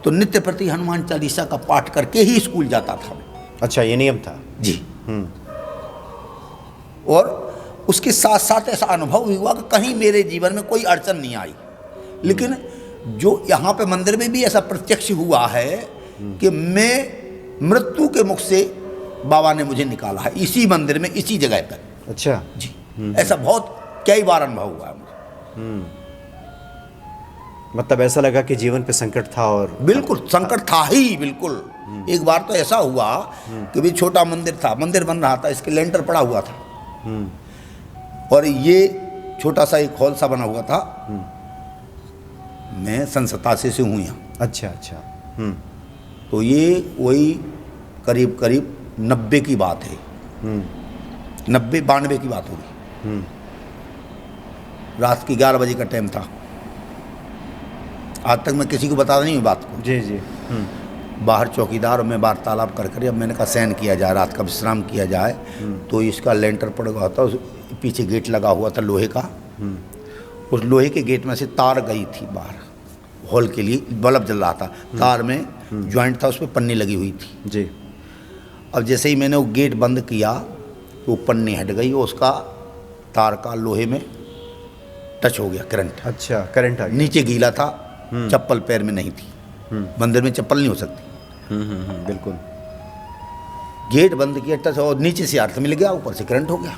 तो नित्य प्रति हनुमान चालीसा का पाठ करके ही स्कूल जाता था मैं। अच्छा, ये नियम था जी। और उसके साथ साथ ऐसा अनुभव भी हुआ कि कहीं मेरे जीवन में कोई अड़चन नहीं आई। लेकिन जो यहाँ पे मंदिर में भी ऐसा प्रत्यक्ष हुआ है कि मैं मृत्यु के मुख से बाबा ने मुझे निकाला है, इसी मंदिर में, इसी जगह पर। अच्छा जी। ऐसा बहुत कई बार अनुभव हुआ है मुझे। मतलब ऐसा लगा कि जीवन पे संकट था और बिल्कुल संकट था ही, बिल्कुल। एक बार तो ऐसा हुआ कि भी छोटा मंदिर था, मंदिर बन रहा था, इसके लेंटर पड़ा हुआ था और ये छोटा सा एक हॉल सा बना हुआ था। मैं सन 87 से हूँ यहाँ। अच्छा अच्छा। तो ये वही करीब करीब 90 की बात है, 90-92 की बात होगी। रात की 11 बजे का टाइम था। आज तक मैं किसी को बताता नहीं हूँ बात को। जी जी। बाहर चौकीदार और मैं वार्तालाप कर अब मैंने कहा शयन किया जाए, रात का विश्राम किया जाए। तो इसका लेंटर पड़ गया था, पीछे गेट लगा हुआ था लोहे का। उस लोहे के गेट में से तार गई थी बाहर, हॉल के लिए बल्ब जल रहा था, तार में ज्वाइंट था, उस पर पन्नी लगी हुई थी जी। अब जैसे ही मैंने वो गेट बंद किया तो पन्नी हट गई और उसका तार का लोहे में टच हो गया, करंट। अच्छा, करंट आ गया। नीचे गीला था, चप्पल पैर में नहीं थी। मंदिर में चप्पल नहीं हो सकती। बिल्कुल। गेट बंद किया, टच, और नीचे से अर्थ मिल गया, ऊपर से करंट हो गया।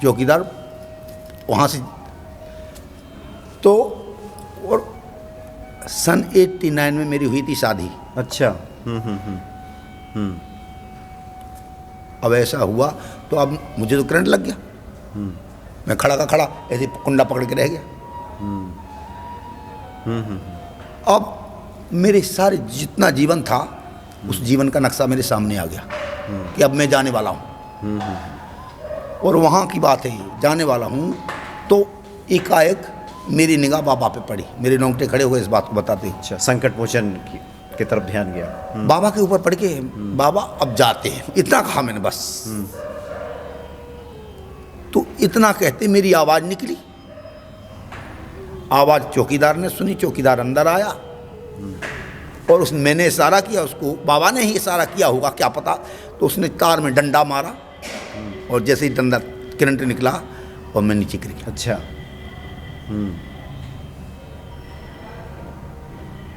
चौकीदार वहाँ से तो, और सन 89 में मेरी हुई थी शादी। अच्छा। अब ऐसा हुआ तो अब मुझे तो करंट लग गया। मैं खड़ा का खड़ा ऐसे कुंडा पकड़ के रह गया। अब मेरे सारे जितना जीवन था उस जीवन का नक्शा मेरे सामने आ गया कि अब मैं जाने वाला हूँ। और वहाँ की बात है, जाने वाला हूँ तो एकाएक मेरी निगाह बाबा पे पड़ी। मेरे रोंगटे खड़े हुए इस बात को बताते। अच्छा, संकट मोचन की तरफ ध्यान गया। बाबा के ऊपर पड़ के, बाबा अब जाते हैं, इतना कहा मैंने बस। तो इतना कहते मेरी आवाज़ निकली। आवाज़ चौकीदार ने सुनी, चौकीदार अंदर आया और मैंने इशारा किया उसको, बाबा ने ही इशारा किया होगा क्या पता, तो उसने तार में डंडा मारा और जैसे ही डंडा करंट निकला और मैं नीचे गिर गया। अच्छा।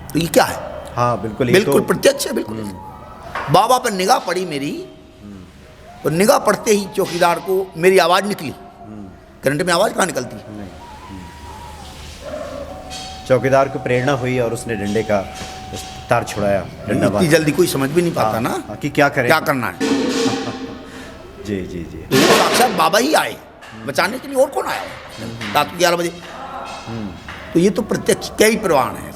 तो ये क्या है? हाँ बिल्कुल, बिल्कुल प्रत्यक्ष है, बिल्कुल। बाबा पर निगाह पड़ी मेरी, और निगाह पड़ते ही चौकीदार को मेरी आवाज़ निकली। करंट में आवाज़ कहाँ निकलती? चौकीदार को प्रेरणा हुई और उसने डंडे का तार छुड़ाया। डंडा इतनी जल्दी कोई समझ भी नहीं पाता ना कि क्या करें, क्या करना है। जी जी जी। तो साक्षात बाबा ही आए बचाने के लिए, और कौन आया रात को 11 बजे। तो ये तो प्रत्यक्ष कई प्रमाण है।